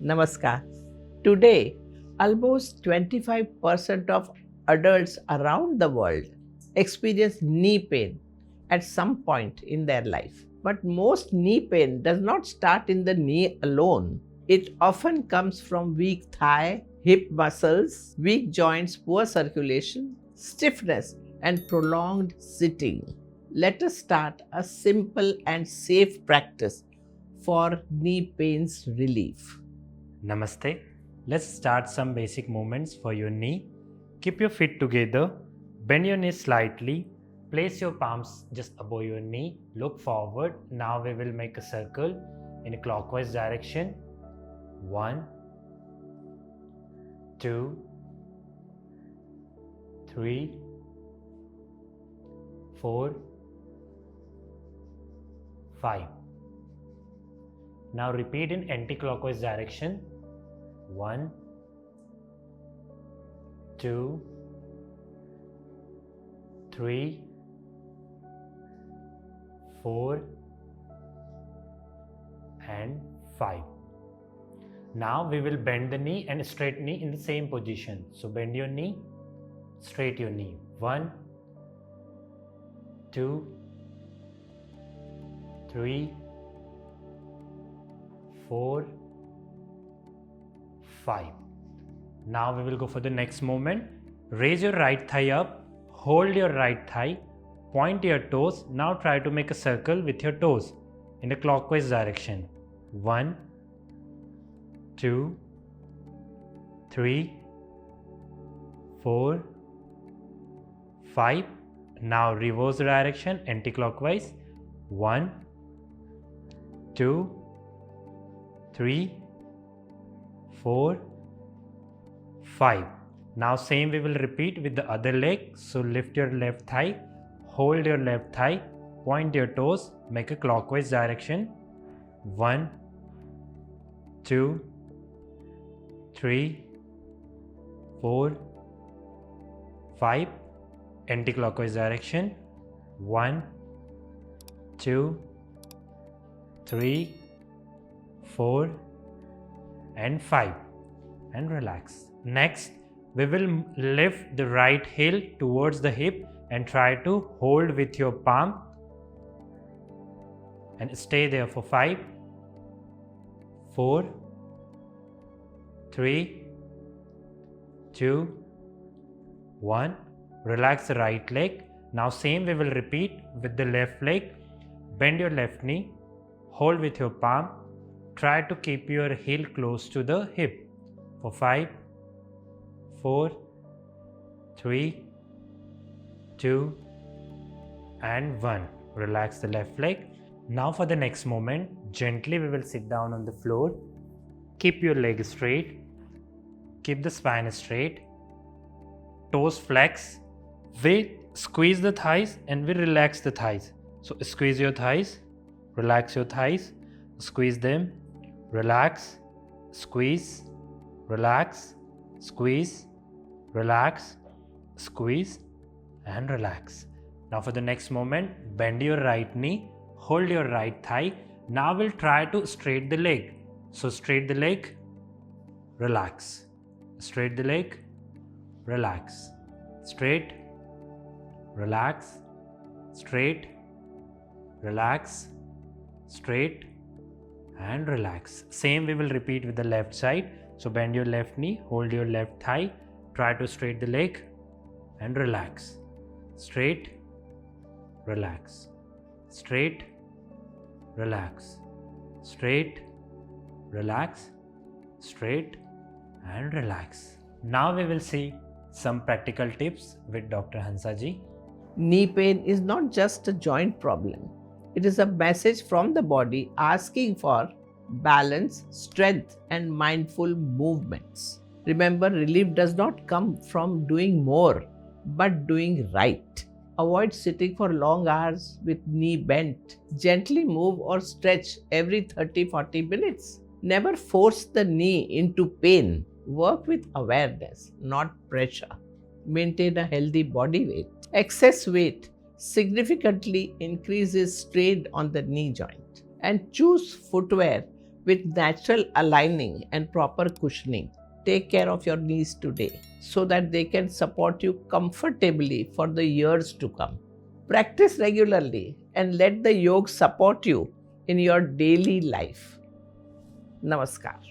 Namaskar. Today, almost 25% of adults around the world experience knee pain at some point in their life. But most knee pain does not start in the knee alone. It often comes from weak thigh, hip muscles, weak joints, poor circulation, stiffness, and prolonged sitting. Let us start a simple and safe practice for knee pain's relief. Namaste. Let's start some basic movements for your knee. Keep your feet together. Bend your knees slightly. Place your palms just above your knee. Look forward. Now we will make a circle in a clockwise direction. 1, 2, 3, 4, 5. Now repeat in anti-clockwise direction. 1, 2, 3, 4, and 5. Now we will bend the knee and straight knee in the same position. So bend your knee, straight your knee. 1, 2, 3, 4, 5. Now we will go for the next movement. Raise your right thigh up, hold your right thigh, point your toes. Now try to make a circle with your toes in the clockwise direction. 1, 2, 3, 4, 5. Now reverse the direction anti-clockwise. 1, 2, 3, 4, 5. Now same we will repeat with the other leg. So lift your left thigh, hold your left thigh, point your toes, make a clockwise direction. 1, 2, 3, 4, 5. Anti-clockwise direction. 1, 2, 3, 4, and 5, and relax. Next, we will lift the right heel towards the hip and try to hold with your palm and stay there for 5, 4, 3, 2, 1. Relax the right leg. Now same we will repeat with the left leg. Bend your left knee, hold with your palm, try to keep your heel close to the hip for 5, 4, 3, 2, and 1. Relax the left leg. Now for the next moment, gently we will sit down on the floor. Keep your leg straight. Keep the spine straight. Toes flex. We squeeze the thighs and we relax the thighs. So squeeze your thighs, relax your thighs, squeeze them, relax, squeeze, relax, squeeze, relax, squeeze, and relax. Now for the next moment, bend your right knee, hold your right thigh. Now we'll try to straight the leg. So straight the leg, relax, straight the leg, relax, straight, relax, straight, relax, straight, and relax. Same we will repeat with the left side. So bend your left knee, hold your left thigh, try to straight the leg and relax. Straight, relax, straight, relax, straight, relax, straight, and relax. Now we will see some practical tips with Dr. Hansaji. Knee pain is not just a joint problem. It is a message from the body asking for balance, strength, and mindful movements. Remember, relief does not come from doing more, but doing right. Avoid sitting for long hours with knee bent. Gently move or stretch every 30-40 minutes. Never force the knee into pain. Work with awareness, not pressure. Maintain a healthy body weight. Excess weight significantly increases strain on the knee joint. And choose footwear with natural aligning and proper cushioning. Take care of your knees today so that they can support you comfortably for the years to come. Practice regularly and let the yoga support you in your daily life. Namaskar.